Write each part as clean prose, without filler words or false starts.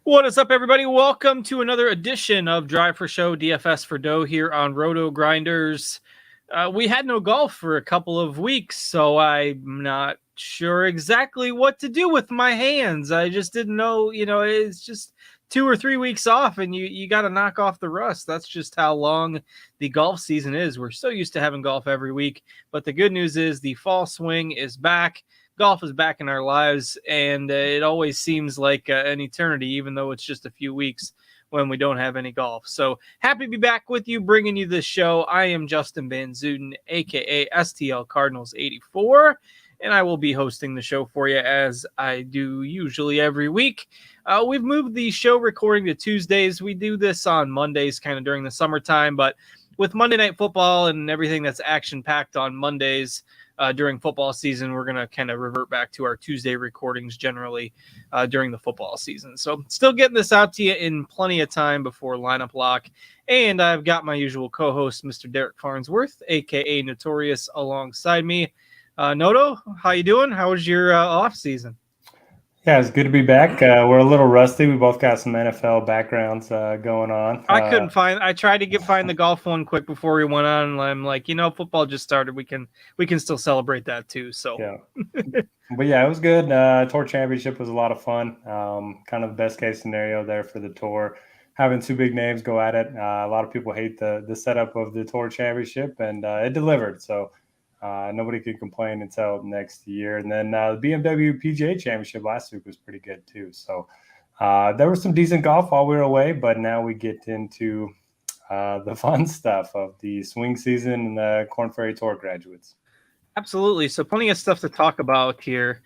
What is up, everybody? Welcome to another edition of Drive for Show, DFS for Dough here on RotoGrinders. We had no golf for a couple of weeks, so I'm not sure exactly what to do with my hands. I just didn't know, it's just 2 or 3 weeks off, and you got to knock off the rust. That's just how long the golf season is. We're so used to having golf every week, but the good news is the fall swing is back. Golf is back in our lives, and it always seems like an eternity, even though it's just a few weeks when we don't have any golf. So happy to be back with you, bringing you this show. I am Justin Van Zuiden, aka STL Cardinals 84, and I will be hosting the show for you as I do usually every week. We've moved the show recording to Tuesdays. We do this on Mondays kind of during the summertime, but with Monday Night Football and everything that's action-packed on Mondays, during football season, we're going to kind of revert back to our Tuesday recordings generally during the football season. So still getting this out to you in plenty of time before lineup lock. And I've got my usual co-host, Mr. Derek Farnsworth, a.k.a. Notorious, alongside me. Noto, how you doing? How was your off season? Yeah, it's good to be back. We're a little rusty. We both got some NFL backgrounds going on. I tried to find the golf one quick before we went on, and I'm like, football just started. We can still celebrate that too. So yeah, but yeah, it was good. Tour Championship was a lot of fun. Kind of the best case scenario there for the tour. Having two big names go at it. A lot of people hate the setup of the Tour Championship, and it delivered. So nobody could complain until next year. And then the BMW PGA Championship last week was pretty good too. So there was some decent golf while we were away, but now we get into the fun stuff of the swing season and the Korn Ferry Tour graduates. Absolutely. So plenty of stuff to talk about here.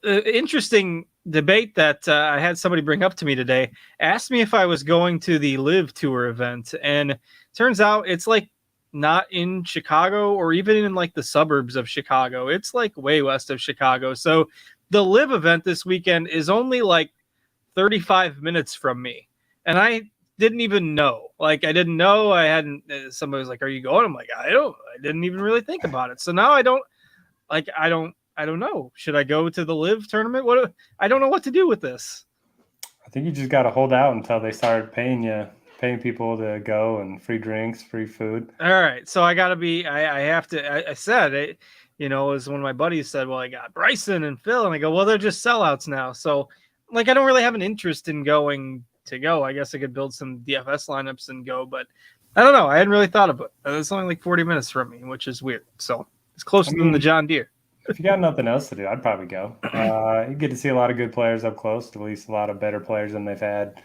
Interesting debate that I had somebody bring up to me today. Asked me if I was going to the Live Tour event, and turns out it's like not in Chicago or even in like the suburbs of Chicago. It's like way west of Chicago. So the Live event this weekend is only like 35 minutes from me, and I didn't even know. Like, I didn't know. I hadn't. Somebody was like, "Are you going?" I'm like, I didn't even really think about it. So now I don't know. Should I go to the Live tournament? I don't know what to do with this. I think you just got to hold out until they start paying people to go, and free drinks, free food. All right. So I got to be, I have to, I said it, as one of my buddies said, well, I got Bryson and Phil, and I go, well, they're just sellouts now. So like, I don't really have an interest in going to go. I guess I could build some DFS lineups and go, but I don't know. I hadn't really thought of it. It's only like 40 minutes from me, which is weird. So it's closer than the John Deere. If you got nothing else to do, I'd probably go. You get to see a lot of good players up close, at least a lot of better players than they've had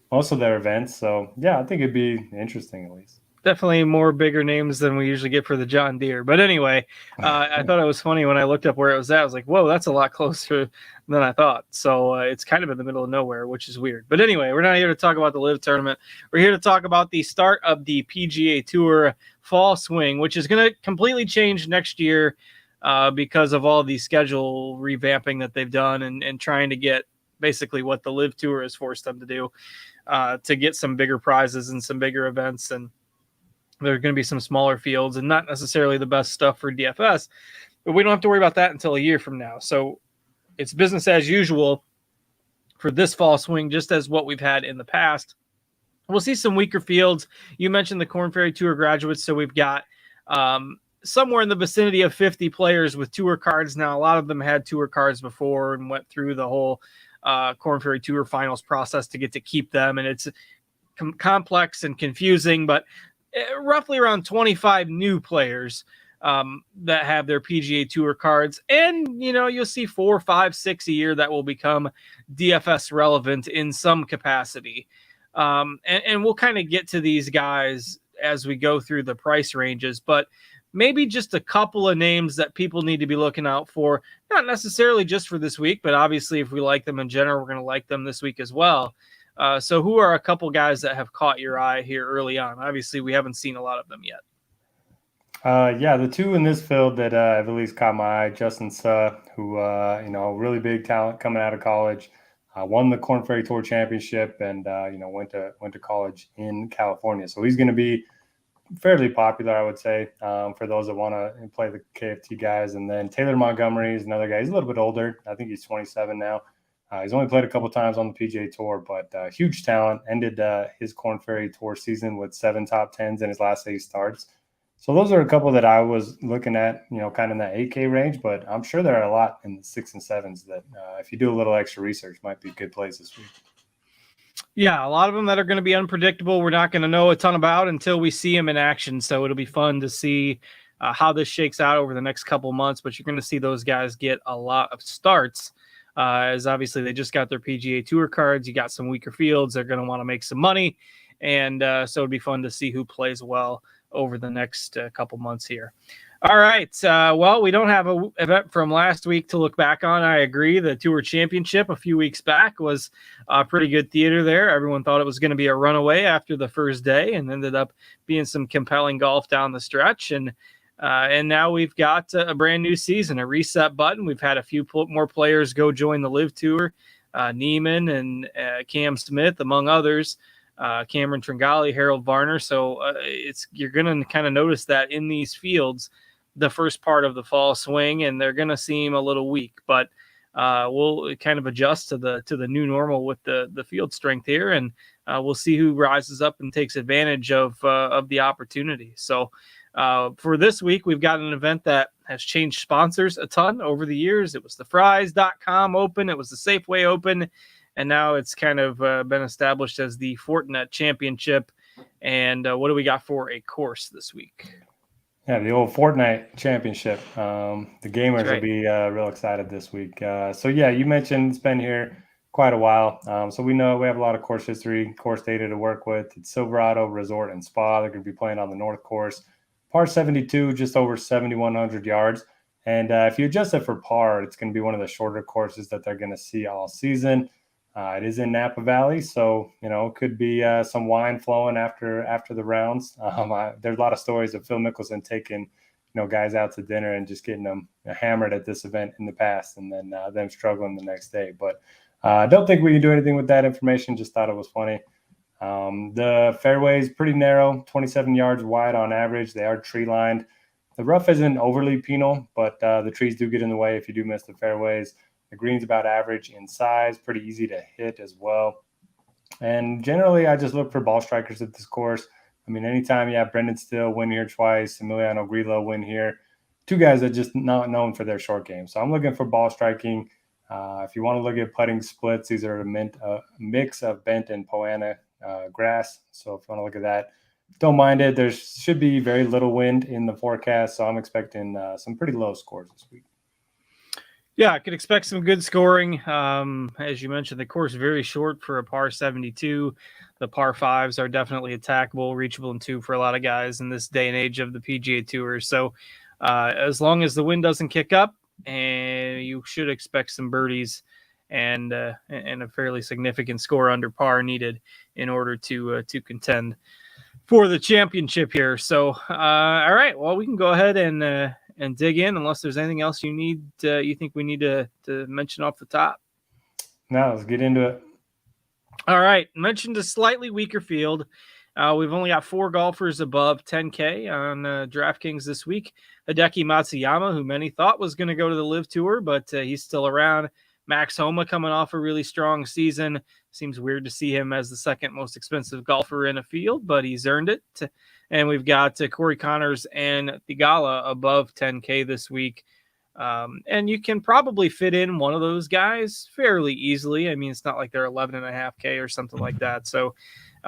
most of their events. So yeah, I think it'd be interesting at least. Definitely more bigger names than we usually get for the John Deere. But anyway, I thought it was funny when I looked up where it was at. I was like, whoa, that's a lot closer than I thought. So it's kind of in the middle of nowhere, which is weird. But anyway, we're not here to talk about the Live tournament. We're here to talk about the start of the PGA Tour fall swing, which is going to completely change next year because of all the schedule revamping that they've done and trying to get basically what the Live Tour has forced them to do to get some bigger prizes and some bigger events. And there are going to be some smaller fields and not necessarily the best stuff for DFS, but we don't have to worry about that until a year from now. So it's business as usual for this fall swing, just as what we've had in the past. We'll see some weaker fields. You mentioned the Korn Ferry Tour graduates. So we've got somewhere in the vicinity of 50 players with tour cards. Now, a lot of them had tour cards before and went through the whole Korn Ferry Tour finals process to get to keep them. And it's complex and confusing, but roughly around 25 new players that have their PGA Tour cards. And, you'll see 4, 5, 6 a year that will become DFS relevant in some capacity. And we'll kind of get to these guys as we go through the price ranges, but maybe just a couple of names that people need to be looking out for, not necessarily just for this week, but obviously if we like them in general, we're going to like them this week as well. So who are a couple guys that have caught your eye here early on? Obviously, we haven't seen a lot of them yet. Yeah, the two in this field that have at least caught my eye, Justin Suh, who, really big talent coming out of college, won the Korn Ferry Tour Championship and, went to college in California. So he's going to be fairly popular, I would say, for those that want to play the KFT guys. And then Taylor Montgomery is another guy. He's a little bit older. I think he's 27 now. He's only played a couple times on the PGA Tour, but huge talent. Ended his Korn Ferry Tour season with 7 top 10s in his last 8 starts. So those are a couple that I was looking at, kind of in that 8K range, but I'm sure there are a lot in the 6 and 7s that if you do a little extra research might be good plays this week. Yeah, a lot of them that are going to be unpredictable. We're not going to know a ton about until we see them in action. So it'll be fun to see how this shakes out over the next couple months. But you're going to see those guys get a lot of starts, as obviously they just got their PGA Tour cards. You got some weaker fields. They're going to want to make some money. And so it'd be fun to see who plays well over the next couple months here. All right. Well, we don't have an event from last week to look back on. I agree. The Tour Championship a few weeks back was pretty good theater there. Everyone thought it was going to be a runaway after the first day and ended up being some compelling golf down the stretch. And now we've got a brand new season, a reset button. We've had a few more players go join the Live Tour, Neiman and Cam Smith, among others. Cameron Tringali, Harold Varner. So you're going to kind of notice that in these fields, the first part of the fall swing, and they're going to seem a little weak, but we'll kind of adjust to the new normal with the field strength here, and we'll see who rises up and takes advantage of the opportunity. So for this week, we've got an event that has changed sponsors a ton over the years. It was the Fries.com Open, it was the Safeway Open, and now it's kind of been established as the Fortinet Championship. And what do we got for a course this week? Yeah, the old Fortnite Championship. The gamers will be real excited this week. So, yeah, you mentioned it's been here quite a while. So we know we have a lot of course history, course data to work with. It's Silverado Resort and Spa. They're going to be playing on the North Course. Par 72, just over 7,100 yards. And if you adjust it for par, it's going to be one of the shorter courses that they're going to see all season. It is in Napa Valley, so it could be some wine flowing after the rounds. There's a lot of stories of Phil Mickelson taking guys out to dinner and just getting them hammered at this event in the past, and then them struggling the next day. But I don't think we can do anything with that information. Just thought it was funny. The fairway is pretty narrow, 27 yards wide on average. They are tree lined. The rough isn't overly penal, but the trees do get in the way if you do miss the fairways. The green's about average in size, pretty easy to hit as well. And generally, I just look for ball strikers at this course. I mean, anytime you have Brennan Steele win here twice, Emiliano Grillo win here, 2 guys that are just not known for their short game. So I'm looking for ball striking. If you want to look at putting splits, these are a mix of bent and Poana grass. So if you want to look at that, don't mind it. There should be very little wind in the forecast, so I'm expecting some pretty low scores this week. Yeah, I could expect some good scoring. As you mentioned, the course is very short for a par 72. The par 5s are definitely attackable, reachable in 2 for a lot of guys in this day and age of the PGA Tour. So as long as the wind doesn't kick up, and you should expect some birdies and a fairly significant score under par needed in order to contend for the championship here. So, all right, well, we can go ahead and dig in unless there's anything else you think we need to mention off the top. No, let's get into it. All right. Mentioned a slightly weaker field. We've only got 4 golfers above 10K on DraftKings this week. Hideki Matsuyama, who many thought was going to go to the Live Tour, but he's still around. Max Homa coming off a really strong season. Seems weird to see him as the second most expensive golfer in a field, but he's earned it. And we've got Corey Connors and Theegala above 10K this week. And you can probably fit in one of those guys fairly easily. I mean, it's not like they're 11.5K or something like that. So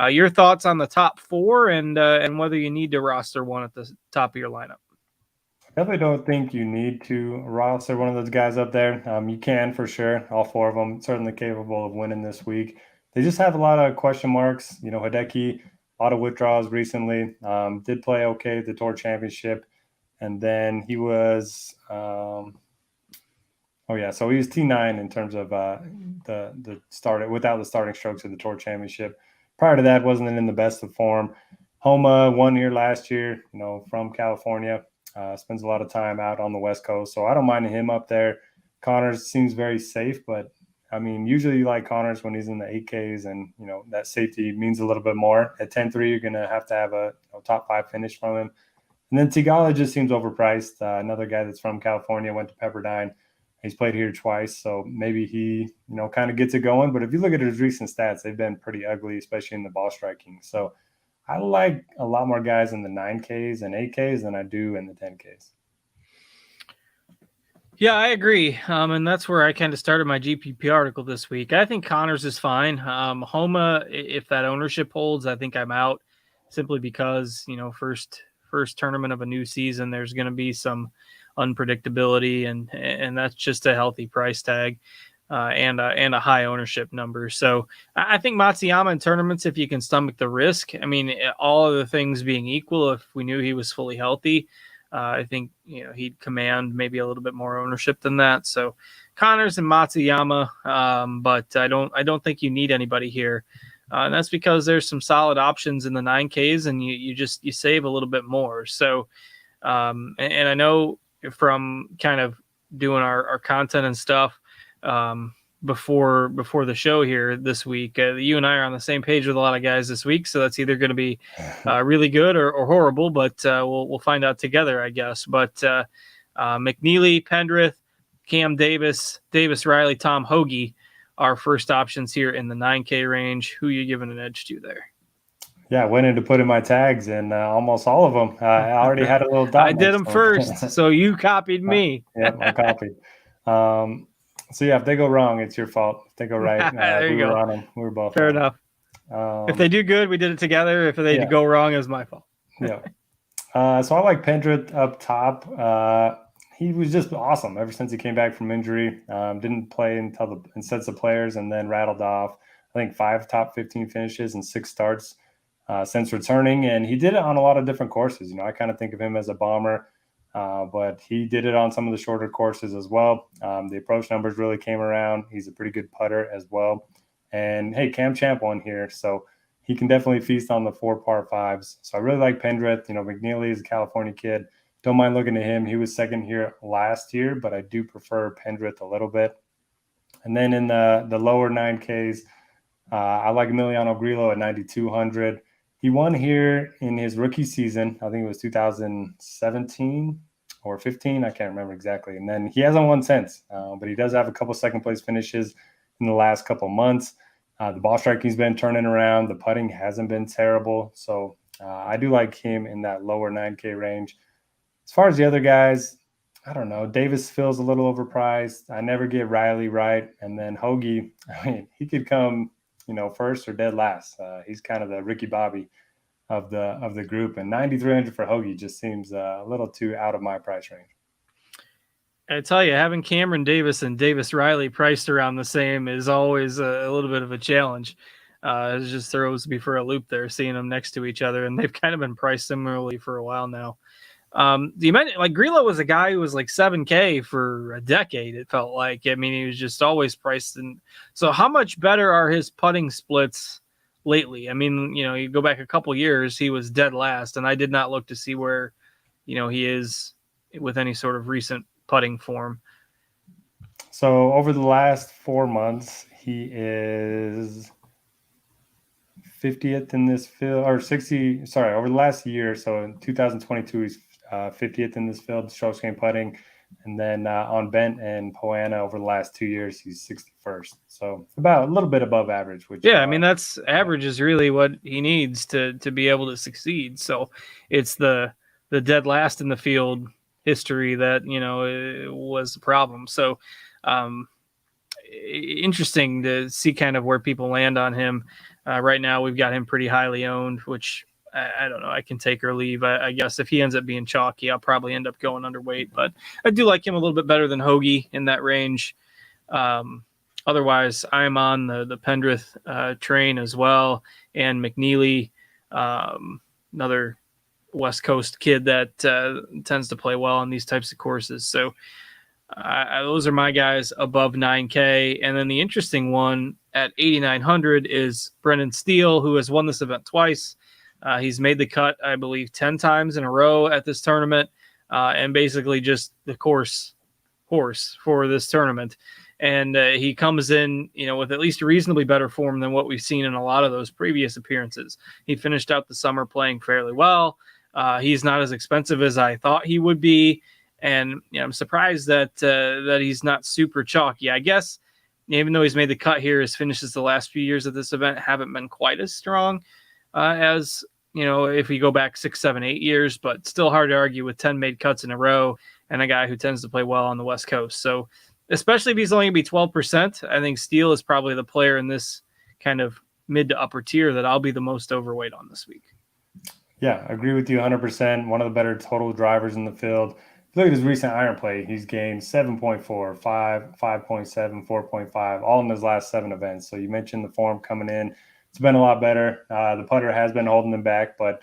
your thoughts on the top 4 and whether you need to roster one at the top of your lineup? I definitely don't think you need to roster one of those guys up there. You can for sure. All 4 of them certainly capable of winning this week. They just have a lot of question marks. Hideki, a lot of withdrawals recently. Did play okay at the Tour Championship. And then he was so he was T9 in terms of the start without the starting strokes of the Tour Championship. Prior to that, wasn't in the best of form. Homa won here last year, from California. Spends a lot of time out on the West Coast, so I don't mind him up there. Connors seems very safe, but I mean, usually you like Connors when he's in the 8Ks, and that safety means a little bit more. At 10-3, you're gonna have to have a top 5 finish from him. And then Theegala just seems overpriced. Another guy that's from California, went to Pepperdine. He's played here twice, so maybe he, kind of gets it going. But if you look at his recent stats, they've been pretty ugly, especially in the ball striking. So I like a lot more guys in the 9Ks and 8Ks than I do in the 10Ks. Yeah, I agree. And that's where I kind of started my GPP article this week. I think Connors is fine. Homa, if that ownership holds, I think I'm out simply because, first tournament of a new season, there's going to be some unpredictability and that's just a healthy price tag and a high ownership number. So I think Matsuyama in tournaments, if you can stomach the risk, I mean, all of the things being equal, if we knew he was fully healthy, I think he'd command maybe a little bit more ownership than that. So Connors and Matsuyama, but I don't think you need anybody here, and that's because there's some solid options in the 9Ks, and you save a little bit more. So and I know from kind of doing our content and stuff before the show here this week, you and I are on the same page with a lot of guys this week, so that's either going to be really good or horrible, but we'll find out together, I guess. But McNeely, Pendrith, Cam Davis, Riley, Tom Hoagie are first options here in the 9K range. Who are you giving an edge to there? Yeah, I went in to put in my tags, and almost all of them. I already had a little dot. I did them first, so you copied me. Yeah, I copied. So yeah, if they go wrong, it's your fault. If they go right, there you go. Were on them. We were both. Fair enough. If they do good, we did it together. If they go wrong, it was my fault. Yeah. So I like Pendrith up top. He was just awesome ever since he came back from injury. Didn't play until in sets of players, and then rattled off, I think, 5 top 15 finishes and 6 starts since returning. And he did it on a lot of different courses. I kind of think of him as a bomber. But he did it on some of the shorter courses as well. The approach numbers really came around. He's a pretty good putter as well. And hey, Cam Champ won here, so he can definitely feast on the 4 par 5s. So I really like Pendrith. McNeely is a California kid. Don't mind looking at him. He was second here last year, but I do prefer Pendrith a little bit. And then in the lower 9Ks, I like Emiliano Grillo at 9,200. He won here in his rookie season. I think it was 2017 or 15. I can't remember exactly. And then he hasn't won since, but he does have a couple second place finishes in the last couple months. The ball striking's been turning around. The putting hasn't been terrible. So I do like him in that lower 9K range. As far as the other guys, I don't know. Davis feels a little overpriced. I never get Riley right. And then Hoagie, I mean, he could come first or dead last. He's kind of the Ricky Bobby of the group, and 9,300 for Hoagie just seems a little too out of my price range. I tell you, having Cameron Davis and Davis Riley priced around the same is always a little bit of a challenge. It just throws me for a loop there, seeing them next to each other, and they've kind of been priced similarly for a while now. You mentioned like Grillo was a guy who was like 7K for a decade. It felt like, I mean, he was just always priced. And so how much better are his putting splits lately? I mean, you go back a couple years, he was dead last, and I did not look to see where, he is with any sort of recent putting form. So over the last 4 months, he is 50th in this field, or 60. Sorry, over the last year. So in 2022, he's 50th in this field, strokes gained putting, and then on Bent and Poana over the last 2 years, he's 61st. So about a little bit above average. Which I mean, that's average is really what he needs to be able to succeed. So it's the dead last in the field history that was the problem. So interesting to see kind of where people land on him. Right now, we've got him pretty highly owned, which I don't know. I can take or leave. I guess if he ends up being chalky, I'll probably end up going underweight. But I do like him a little bit better than Hoagie in that range. Otherwise, I'm on the Pendrith train as well. And McNeely, another West Coast kid that tends to play well on these types of courses. So those are my guys above 9K. And then the interesting one at 8,900 is Brennan Steele, who has won this event twice. He's made the cut, I believe, 10 times in a row at this tournament, and basically just the horse for this tournament. And he comes in, with at least reasonably better form than what we've seen in a lot of those previous appearances. He finished out the summer playing fairly well. He's not as expensive as I thought he would be. And I'm surprised that he's not super chalky. I guess even though he's made the cut here, his finishes the last few years of this event haven't been quite as strong as if we go back 6, 7, 8 years. But still hard to argue with 10 made cuts in a row and a guy who tends to play well on the West Coast. So especially if he's only going to be 12%, I think Steele is probably the player in this kind of mid to upper tier that I'll be the most overweight on this week. Yeah, I agree with you 100%. One of the better total drivers in the field. Look at his recent iron play. He's gained 7.4, 5, 5.7, 4.5, all in his last 7 events. So you mentioned the form coming in. It's been a lot better. The putter has been holding him back, but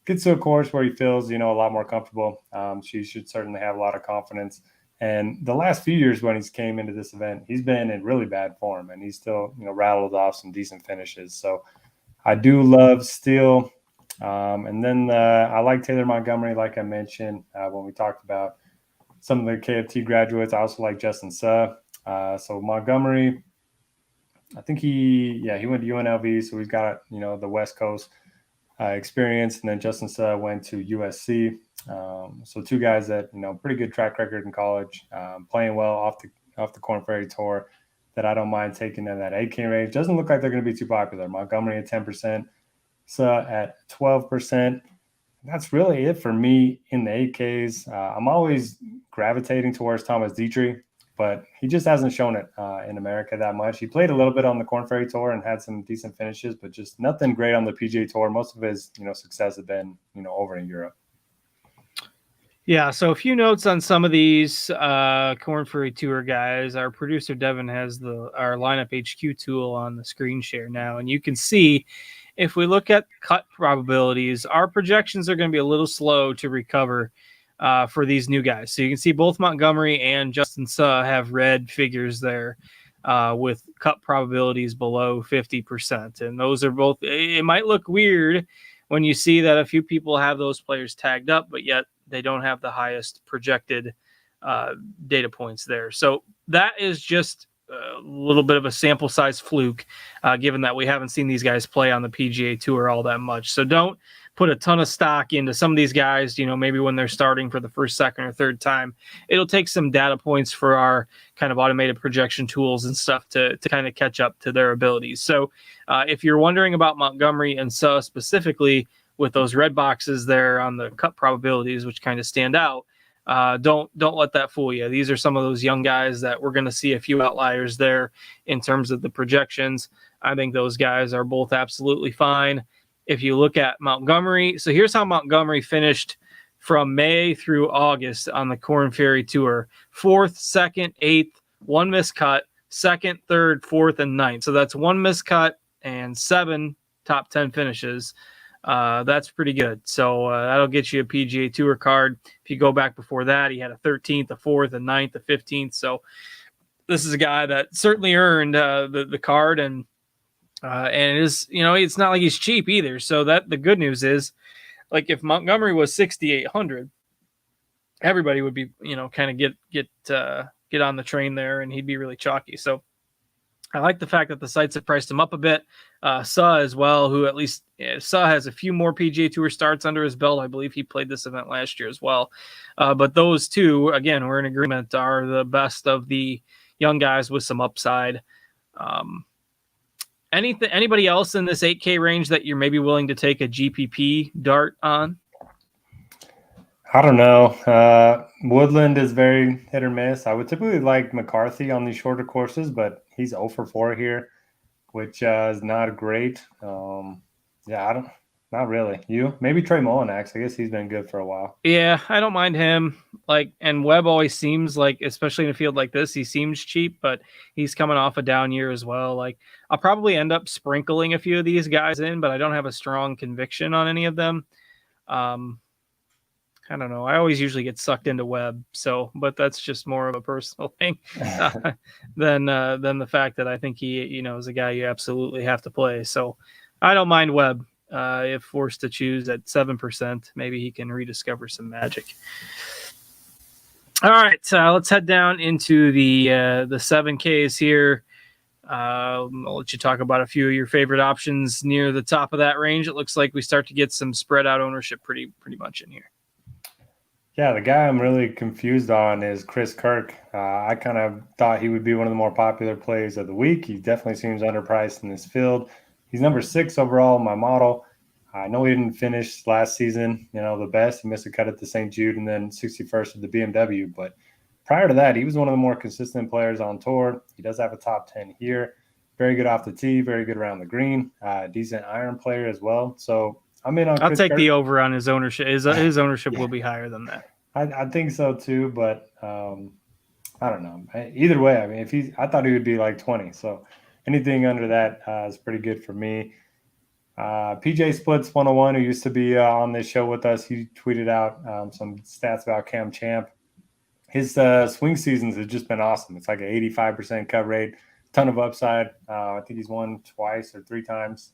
gets to a course where he feels, a lot more comfortable. She should certainly have a lot of confidence. And the last few years when he's came into this event, he's been in really bad form, and he's still, rattled off some decent finishes. So I do love Steele. And then I like Taylor Montgomery, like I mentioned when we talked about some of the KFT graduates. I also like Justin Suh. So Montgomery, I think he went to UNLV, so he's got the West Coast experience. And then Justin Suh went to USC. So 2 guys that pretty good track record in college, playing well off the Korn Ferry Tour. That I don't mind taking in that 8K range. Doesn't look like they're going to be too popular. Montgomery at 10%. At 12%. That's really it for me in the 8Ks. I'm always gravitating towards Thomas Dietrich, but he just hasn't shown it in America that much. He played a little bit on the Korn Ferry Tour and had some decent finishes, but just nothing great on the PGA Tour. Most of his success has been over in Europe. Yeah, so a few notes on some of these Korn Ferry Tour guys. Our producer Devin has our lineup HQ tool on the screen share now, and you can see if we look at cut probabilities, our projections are going to be a little slow to recover for these new guys. So you can see both Montgomery and Justin Suh have red figures there with cut probabilities below 50%. And those are both, it might look weird when you see that a few people have those players tagged up, but yet they don't have the highest projected data points there. So that is just a little bit of a sample size fluke, given that we haven't seen these guys play on the PGA Tour all that much. So don't put a ton of stock into some of these guys, maybe when they're starting for the first, second, or third time. It'll take some data points for our kind of automated projection tools and stuff to kind of catch up to their abilities. So if you're wondering about Montgomery and Suh specifically with those red boxes there on the cut probabilities, which kind of stand out, don't let that fool you. These are some of those young guys that we're going to see a few outliers there in terms of the projections. I think those guys are both absolutely fine. If you look at Montgomery, so here's how Montgomery finished from May through August on the Korn Ferry Tour: 4th, 2nd, 8th, 1 miscut, 2nd, 3rd, 4th, and 9th. So that's 1 miscut and 7 top 10 finishes. That's pretty good. So that'll get you a PGA Tour card. If you go back before that, he had a 13th, a 4th, a 9th, a 15th. So this is a guy that certainly earned the card, and it is, it's not like he's cheap either. So that the good news is, like, if Montgomery was 6,800, everybody would be, kind of get on the train there, and he'd be really chalky. So I like the fact that the sites have priced him up a bit. Suh as well, who at least Suh has a few more PGA Tour starts under his belt. I believe he played this event last year as well. But those two, again, we're in agreement, are the best of the young guys with some upside. Anybody else in this 8K range that you're maybe willing to take a GPP dart on? I don't know. Woodland is very hit or miss. I would typically like McCarthy on these shorter courses, but he's 0 for 4 here, which is not great. Not really. You? Maybe Trey Mullinax. I guess he's been good for a while. Yeah, I don't mind him. And Webb always seems like, especially in a field like this, he seems cheap, but he's coming off a down year as well. I'll probably end up sprinkling a few of these guys in, but I don't have a strong conviction on any of them. I don't know. I always usually get sucked into Webb, but that's just more of a personal thing than the fact that I think he, is a guy you absolutely have to play. So I don't mind Webb. If forced to choose at 7%, maybe he can rediscover some magic. All right, let's head down into the 7Ks here. I'll let you talk about a few of your favorite options near the top of that range. It looks like we start to get some spread out ownership pretty much in here. Yeah, the guy I'm really confused on is Chris Kirk. I kind of thought he would be one of the more popular plays of the week. He definitely seems underpriced in this field. He's number 6 overall in my model. I know he didn't finish last season, the best. He missed a cut at the St. Jude and then 61st at the BMW. But prior to that, he was one of the more consistent players on tour. He does have a top 10 here. Very good off the tee, very good around the green. Decent iron player as well. So I'm in on I'll Chris take Kirk. the over on his ownership. His ownership will be higher than that. I think so too, but I don't know. Either way, I mean, I thought he would be like 20. So anything under that is pretty good for me. PJ Splits 101, who used to be on this show with us, he tweeted out some stats about Cam Champ. His swing seasons have just been awesome. It's like an 85% cut rate, ton of upside. I think he's won twice or 3 times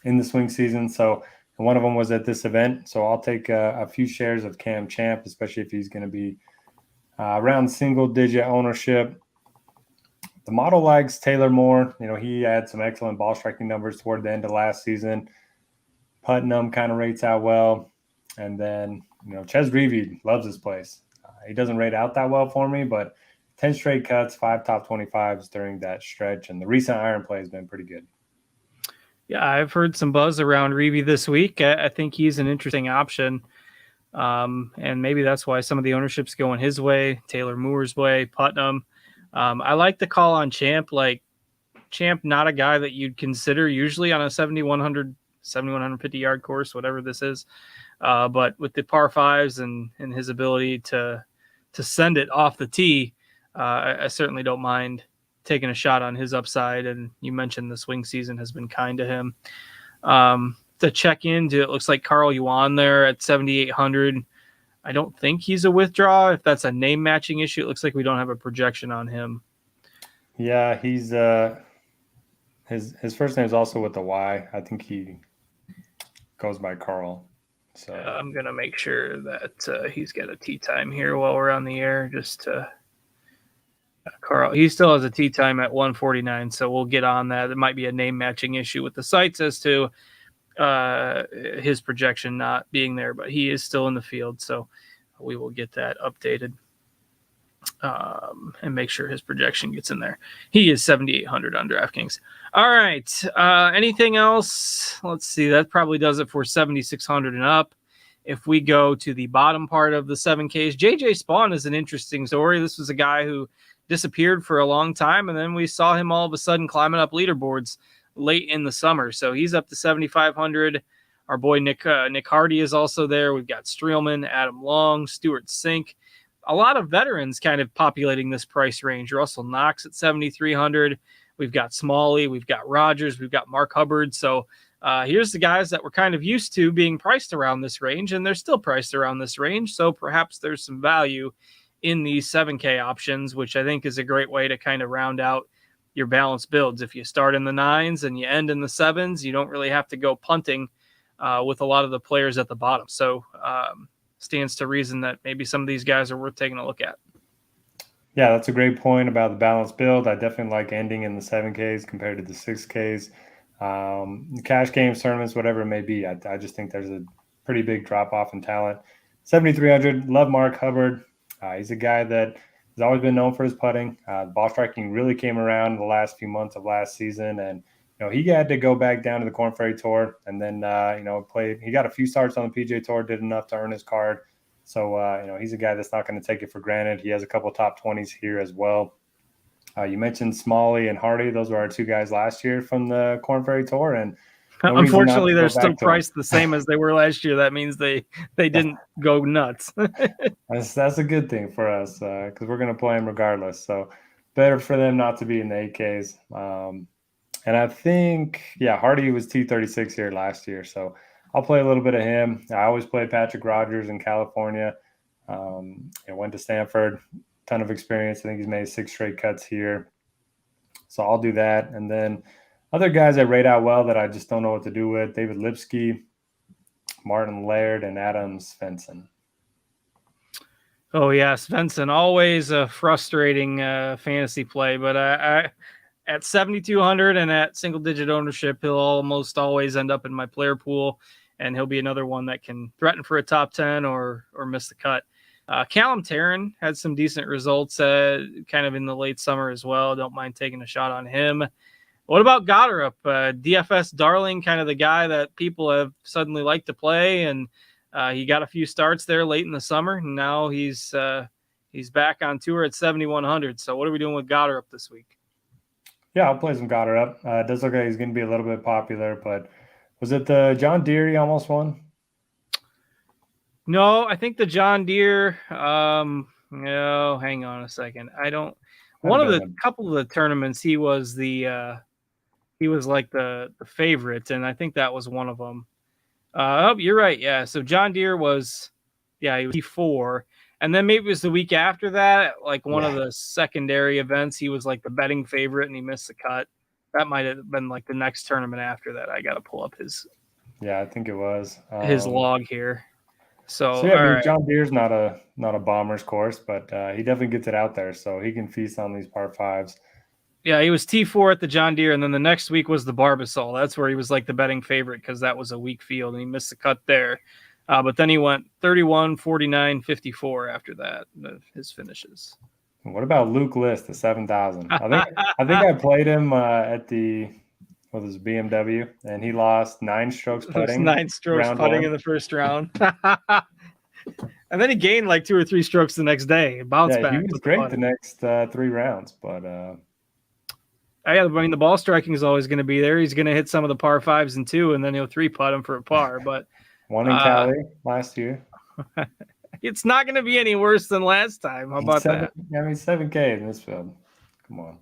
in the swing season. So one of them was at this event. So I'll take a few shares of Cam Champ, especially if he's going to be around single-digit ownership. The model likes Taylor Moore. He had some excellent ball striking numbers toward the end of last season. Putnam kind of rates out well. And then, Ches Reavie loves this place. He doesn't rate out that well for me, but 10 straight cuts, 5 top 25s during that stretch. And the recent iron play has been pretty good. Yeah, I've heard some buzz around Reavie this week. I think he's an interesting option. And maybe that's why some of the ownership's going his way, Taylor Moore's way, Putnam. I like the call on Champ. Like Champ, not a guy that you'd consider usually on a 7,150 yard course, whatever this is. But with the par 5s and his ability to send it off the tee, I certainly don't mind taking a shot on his upside. And you mentioned the swing season has been kind to him. To check into, it looks like Carl Yuan there at 7,800. I don't think he's a withdraw. If that's a name matching issue, it looks like we don't have a projection on him. Yeah, he's his first name is also with the Y. I think he goes by Carl. So I'm gonna make sure that he's got a tee time here while we're on the air. Just to Carl, he still has a tee time at 1:49, so we'll get on that. It might be a name matching issue with the sites as to his projection not being there, but he is still in the field, so we will get that updated and make sure his projection gets in there. He is 7,800 on DraftKings. All right, anything else? Let's see, that probably does it for 7,600 and up. If we go to the bottom part of the 7Ks, JJ Spawn is an interesting story. This was a guy who disappeared for a long time, and then we saw him all of a sudden climbing up leaderboards late in the summer. So he's up to 7,500. Our boy Nick Hardy is also there. We've got Streelman, Adam Long, Stuart Sink. A lot of veterans kind of populating this price range. Russell Knox at 7,300. We've got Smalley. We've got Rogers. We've got Mark Hubbard. So here's the guys that we're kind of used to being priced around this range, and they're still priced around this range. So perhaps there's some value in these 7K options, which I think is a great way to kind of round out your balanced builds. If you start in the 9s and you end in the 7s, you don't really have to go punting with a lot of the players at the bottom. So stands to reason that maybe some of these guys are worth taking a look at. Yeah, that's a great point about the balanced build. I definitely like ending in the 7Ks compared to the 6Ks. Cash games, tournaments, whatever it may be. I just think there's a pretty big drop-off in talent. 7,300, love Mark Hubbard. He's a guy that has always been known for his putting. Ball striking really came around in the last few months of last season, and he had to go back down to the Korn Ferry Tour, and then played. He got a few starts on the PGA Tour, did enough to earn his card. So he's a guy that's not going to take it for granted. He has a couple top 20s here as well. You mentioned Smalley and Hardy; those were our 2 guys last year from the Korn Ferry Tour, and unfortunately, they're still priced the same as they were last year. That means they didn't go nuts. That's a good thing for us because we're going to play them regardless. So better for them not to be in the 8Ks. And I think, Hardy was T36 here last year. So I'll play a little bit of him. I always played Patrick Rogers in California. Went to Stanford, ton of experience. I think he's made 6 straight cuts here. So I'll do that. And then other guys that rate out well that I just don't know what to do with: David Lipsky, Martin Laird, and Adam Svensson. Oh, yeah, Svensson, always a frustrating fantasy play. But at 7,200 and at single-digit ownership, he'll almost always end up in my player pool. and he'll be another one that can threaten for a top 10 or miss the cut. Callum Tarrant had some decent results kind of in the late summer as well. Don't mind taking a shot on him. What about Goddard? DFS darling, kind of the guy that people have suddenly liked to play, and he got a few starts there late in the summer, and now he's back on tour at 7,100. So what are we doing with Goddard this week? Yeah, I'll play some Goddard. It does look like he's going to be a little bit popular, but was it the John Deere he almost won? No, I think the John Deere. No, hang on a second. One of the couple of the tournaments he was like the favorite, and I think that was one of them. You're right. Yeah. So John Deere he was T4. And then maybe it was the week after that, like one of the secondary events, he was like the betting favorite and he missed the cut. That might have been like the next tournament after that. I got to pull up his. Yeah, I think it was his log here. So yeah, I mean, John Deere's not a bomber's course, but he definitely gets it out there, so he can feast on these par fives. Yeah, he was T4 at the John Deere, and then the next week was the Barbasol. That's where he was like the betting favorite because that was a weak field, and he missed the cut there. But then he went 31, 49, 54 after that, his finishes. What about Luke List, the 7,000? I think I played him at his BMW, and he lost 9 strokes putting. 9 strokes putting in the first round. And then he gained like 2 or 3 strokes the next day. Bounced back. He was great the next 3 rounds, but I mean, the ball striking is always going to be there. He's going to hit some of the par 5s and 2, and then he'll 3-putt him for a par. But one in Cali last year. It's not going to be any worse than last time. How about that? I mean, 7K in this field. Come on.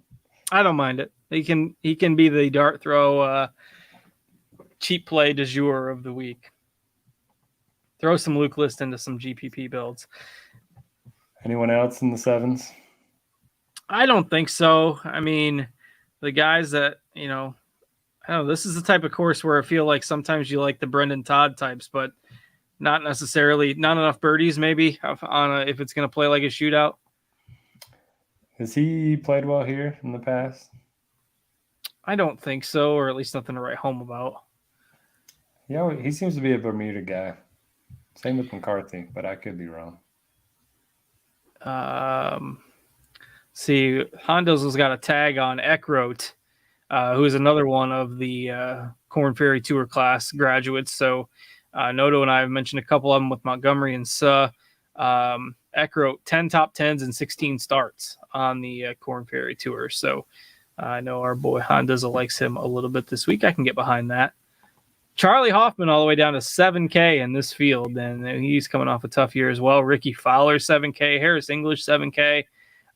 I don't mind it. He can be the dart throw cheap play du jour of the week. Throw some Luke List into some GPP builds. Anyone else in the 7s? I don't think so. I mean, the guys that, I don't know, this is the type of course where I feel like sometimes you like the Brendan Todd types, but not necessarily, not enough birdies maybe if it's going to play like a shootout. Has he played well here in the past? I don't think so, or at least nothing to write home about. Yeah, he seems to be a Bermuda guy. Same with McCarthy, but I could be wrong. See, Hondo's has got a tag on Eckroat, who is another one of the Corn Ferry Tour class graduates. So Noto and I have mentioned a couple of them with Montgomery and Eckroat, 10 top 10s and 16 starts on the Corn Ferry Tour. So I know our boy Hondo's likes him a little bit this week. I can get behind that. Charlie Hoffman all the way down to 7K in this field, and he's coming off a tough year as well. Ricky Fowler, 7K. Harris English, 7K.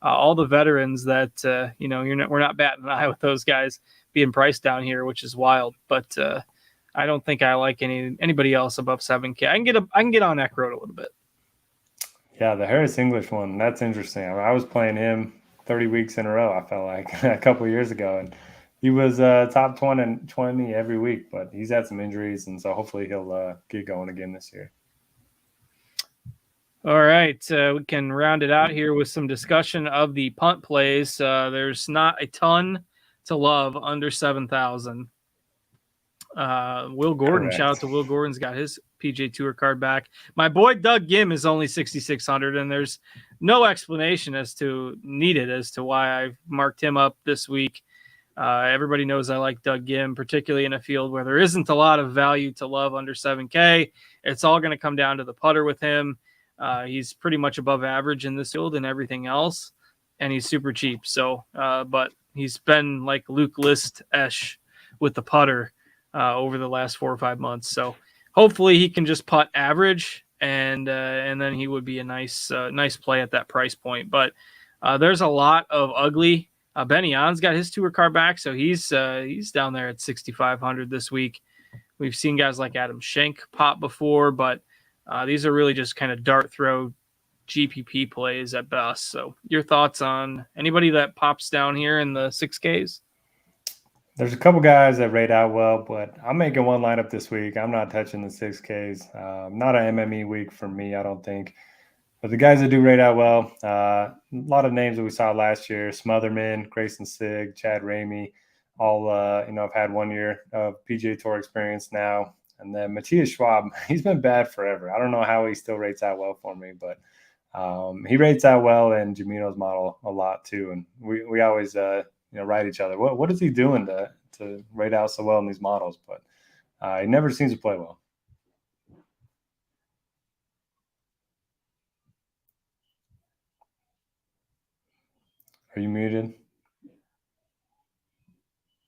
All the veterans that, we're not batting an eye with those guys being priced down here, which is wild. But I don't think I like anybody else above 7K. I can get on Eckroat a little bit. Yeah, the Harris English one, that's interesting. I was playing him 30 weeks in a row, I felt like, a couple of years ago. And he was top 20 every week, but he's had some injuries, and so hopefully he'll get going again this year. All right, we can round it out here with some discussion of the punt plays. There's not a ton to love under 7,000. Will Gordon, Correct. shout out to Will Gordon's got his PGA Tour card back. My boy Doug Gim is only 6,600, and there's no explanation as to why I've marked him up this week. Everybody knows I like Doug Gim, particularly in a field where there isn't a lot of value to love under 7K. It's all going to come down to the putter with him. He's pretty much above average in this field and everything else, and he's super cheap. So, but he's been like Luke List-esh with the putter over the last 4 or 5 months. So hopefully he can just putt average, and then he would be a nice play at that price point. But there's a lot of ugly. Benny On's got his tour card back, so he's down there at 6,500 this week. We've seen guys like Adam Schenk pop before, but these are really just kind of dart throw GPP plays at best. So your thoughts on anybody that pops down here in the 6Ks? There's a couple guys that rate out well, but I'm making one lineup this week. I'm not touching the 6Ks. Not an MME week for me, I don't think. But the guys that do rate out well, a lot of names that we saw last year: Smotherman, Grayson Sigg, Chad Ramey, all have had 1 year of PGA Tour experience now. And then Matthias Schwab, he's been bad forever. I don't know how he still rates out well for me, but he rates out well in Jamino's model a lot too. And we always write each other. What is he doing to rate out so well in these models? But he never seems to play well. Are you muted?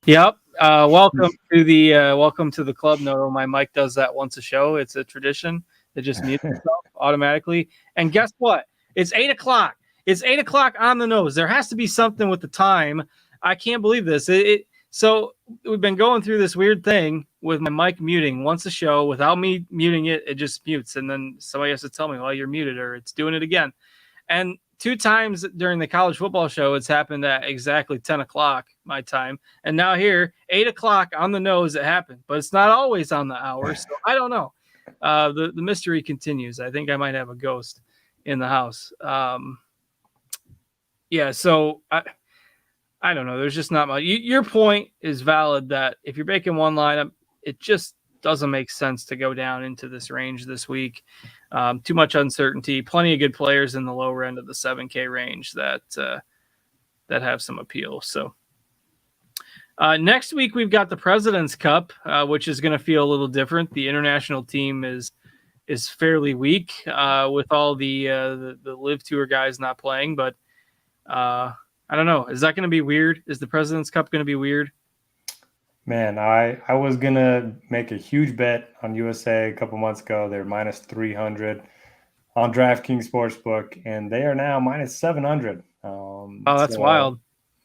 Yep. Welcome to the club, Noto. My mic does that once a show. It's a tradition. It just mutes itself automatically. And guess what? It's 8 o'clock. It's 8 o'clock on the nose. There has to be something with the time. I can't believe this. So we've been going through this weird thing with my mic muting once a show. Without me muting it, it just mutes. And then somebody has to tell me, well, you're muted, or it's doing it again. And 2 times during the college football show, it's happened at exactly 10 o'clock my time. And now here, 8 o'clock on the nose, it happened. But it's not always on the hour, so I don't know. The mystery continues. I think I might have a ghost in the house. So I don't know. There's just not much. Your point is valid that if you're making one lineup, it just doesn't make sense to go down into this range this week. Too much uncertainty. Plenty of good players in the lower end of the 7K range that have some appeal. So next week we've got the President's Cup, which is going to feel a little different. The international team is fairly weak with all the Live Tour guys not playing, but I don't know. Is that going to be weird? Is the President's Cup going to be weird? Man, I was going to make a huge bet on USA a couple months ago. They're minus 300 on DraftKings Sportsbook, and they are now minus 700. That's wild.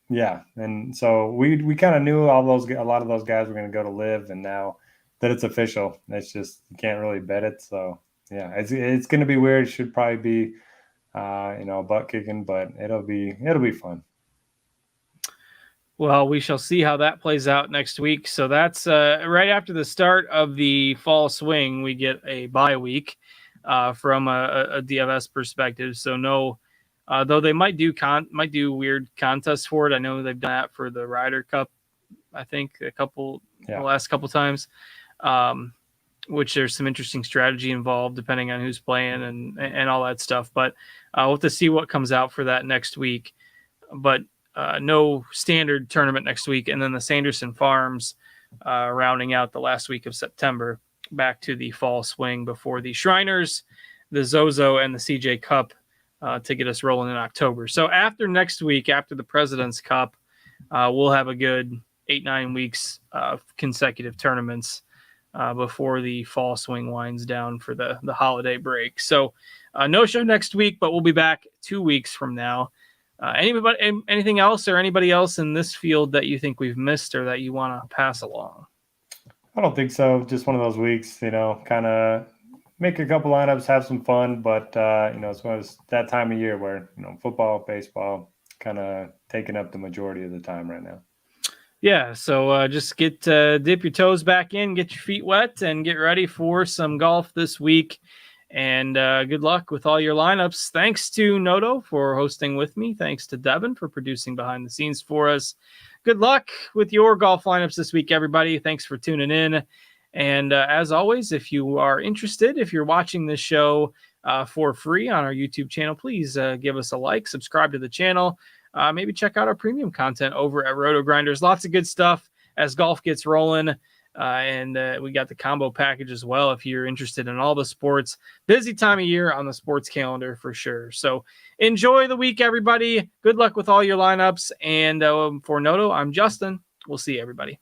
Yeah, and so we kind of knew a lot of those guys were going to go to Live, and now that it's official, it's just you can't really bet it. So yeah, it's going to be weird. It should probably be butt kicking, but it'll be fun. Well, we shall see how that plays out next week. So that's right after the start of the fall swing. We get a bye week from a DFS perspective. So no, though they might do weird contests for it. I know they've done that for the Ryder Cup. I think the last couple times, which there's some interesting strategy involved depending on who's playing and all that stuff. But we'll have to see what comes out for that next week. But no standard tournament next week, and then the Sanderson Farms rounding out the last week of September, back to the fall swing before the Shriners, the Zozo, and the CJ Cup to get us rolling in October. So after next week, after the President's Cup, we'll have a good 8-9 weeks of consecutive tournaments before the fall swing winds down for the holiday break. So no show next week, but we'll be back 2 weeks from now. Anything else or anybody else in this field that you think we've missed or that you want to pass along? I don't think so. Just one of those weeks, kind of make a couple lineups, have some fun. But, it's that time of year where, football, baseball kind of taking up the majority of the time right now. Yeah. So just dip your toes back in, get your feet wet, and get ready for some golf this week. And good luck with all your lineups. Thanks to Noto for hosting with me. Thanks to Devin for producing behind the scenes for us. Good luck with your golf lineups this week, everybody. Thanks for tuning in. And as always, if you are interested, if you're watching this show for free on our YouTube channel, please give us a like, subscribe to the channel. Maybe check out our premium content over at RotoGrinders. Lots of good stuff as golf gets rolling. And we got the combo package as well if you're interested in all the sports. Busy time of year on the sports calendar for sure. So enjoy the week, everybody. Good luck with all your lineups. And for Noto, I'm Justin. We'll see everybody.